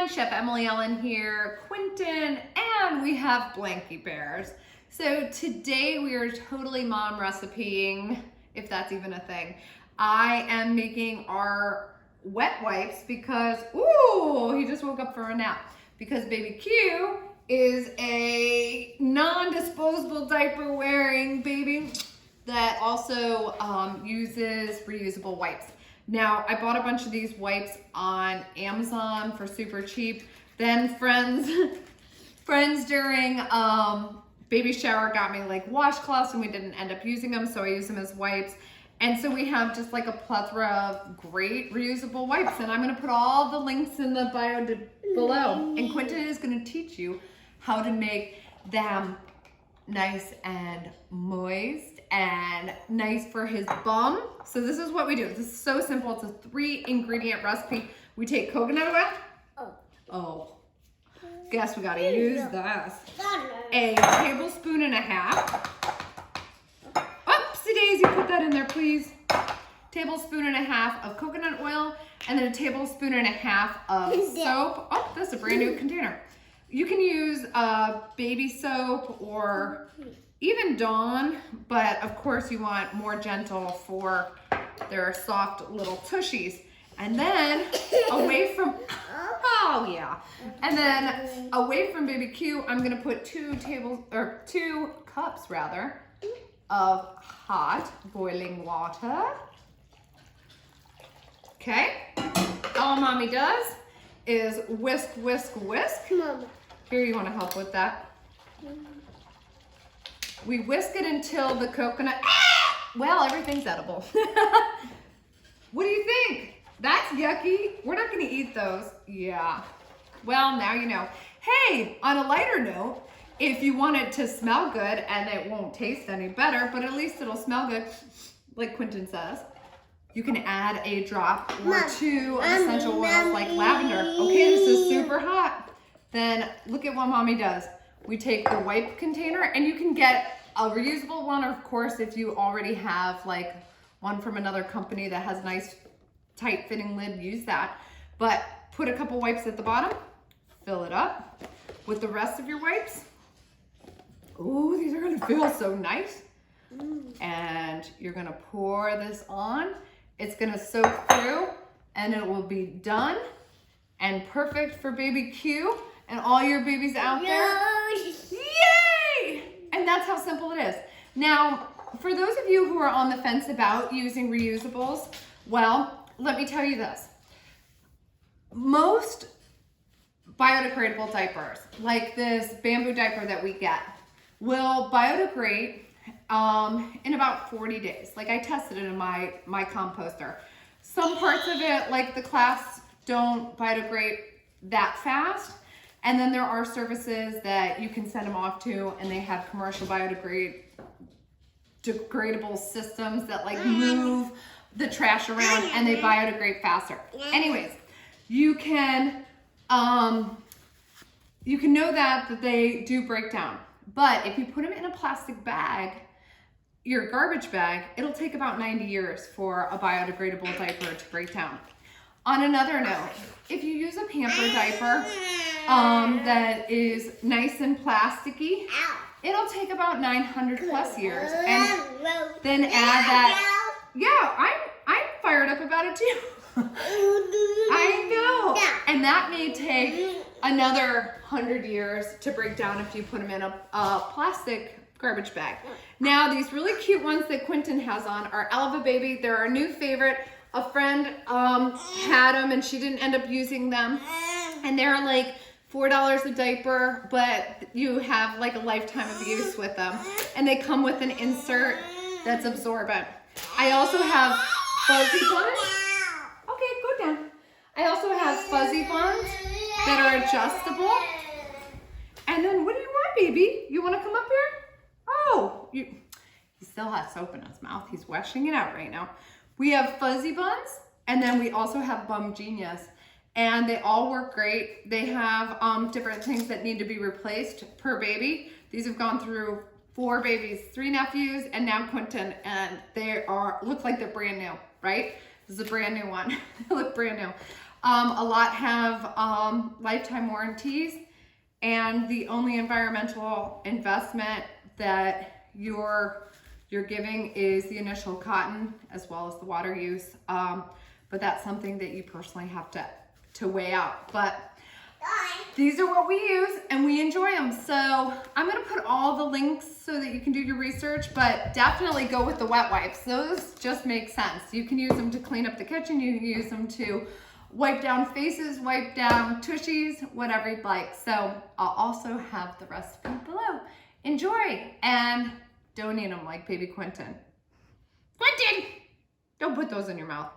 everyone, Chef Emily Ellen here, Quinton, and we have Blanky Bears. So today we are totally mom recipeing, if that's even a thing. I am making our wet wipes because, ooh, he just woke up for a nap. Because baby Q is a non-disposable diaper wearing baby that also uses reusable wipes. Now, I bought a bunch of these wipes on Amazon for super cheap. Then friends during baby shower got me like washcloths and we didn't end up using them, so I use them as wipes. And so we have just like a plethora of great reusable wipes, and I'm gonna put all the links in the bio below. And Quinton is gonna teach you how to make them nice and moist and nice for his bum. So this is what we do. This is so simple. It's a 3-ingredient recipe. We take coconut oil. Oh. Guess we gotta use this. A tablespoon and a half. Oopsie daisy, put that in there, please. Tablespoon and a half of coconut oil, and then a tablespoon and a half of soap. Oh, that's a brand new container. You can use baby soap or even Dawn, but of course you want more gentle for their soft little tushies. And then away from, oh yeah. And then away from baby Q, I'm gonna put 2 cups rather of hot boiling water. Okay, all mommy does is whisk, whisk, whisk. Mama. Here, you wanna help with that? We whisk it until the coconut, well, everything's edible. What do you think? That's yucky. We're not gonna eat those. Yeah. Well, now you know. Hey, on a lighter note, if you want it to smell good and it won't taste any better, but at least it'll smell good, like Quinton says, you can add a drop or 2 of essential oils like lavender. Okay, this is super hot. Then look at what mommy does. We take the wipe container, and you can get a reusable one, of course, if you already have like one from another company that has a nice tight fitting lid, use that. But put a couple wipes at the bottom, fill it up with the rest of your wipes. Ooh, these are gonna feel so nice. And you're gonna pour this on. It's gonna soak through and it will be done and perfect for baby Q and all your babies out there. Yay! And that's how simple it is. Now, for those of you who are on the fence about using reusables, well, let me tell you this. Most biodegradable diapers, like this bamboo diaper that we get, will biodegrade in about 40 days. Like I tested it in my composter. Some parts of it, like the clasps, don't biodegrade that fast. And then there are services that you can send them off to, and they have commercial biodegradable systems that like move the trash around and they biodegrade faster. Anyways, you can know that they do break down. But if you put them in a plastic bag, your garbage bag, it'll take about 90 years for a biodegradable diaper to break down. On another note, if you use a pamper diaper that is nice and plasticky, it'll take about 900 plus years. And then add that, yeah, I'm fired up about it too. I know. And that may take another 100 years to break down if you put them in a plastic garbage bag. Now, these really cute ones that Quinton has on are Elva Baby. They're our new favorite. A friend had them and she didn't end up using them. And they're like $4 a diaper, but you have like a lifetime of use with them. And they come with an insert that's absorbent. I also have fuzzy buns. Okay, go down. I also have fuzzy buns that are adjustable. And then what do you want, baby? You want to come up here? Oh, he still has soap in his mouth. He's washing it out right now. We have fuzzy buns, and then we also have Bum Genius. And they all work great. They have different things that need to be replaced per baby. These have gone through 4 babies, 3 nephews, and now Quinton, and they look like they're brand new, right? This is a brand new one. They look brand new. A lot have lifetime warranties, and the only environmental investment that you're giving is the initial cotton as well as the water use. But that's something that you personally have to weigh out. But these are what we use and we enjoy them. So I'm gonna put all the links so that you can do your research, but definitely go with the wet wipes. Those just make sense. You can use them to clean up the kitchen. You can use them to wipe down faces, wipe down tushies, whatever you'd like. So I'll also have the recipe below. Enjoy, and don't eat them like baby Quinton. Quinton, don't put those in your mouth.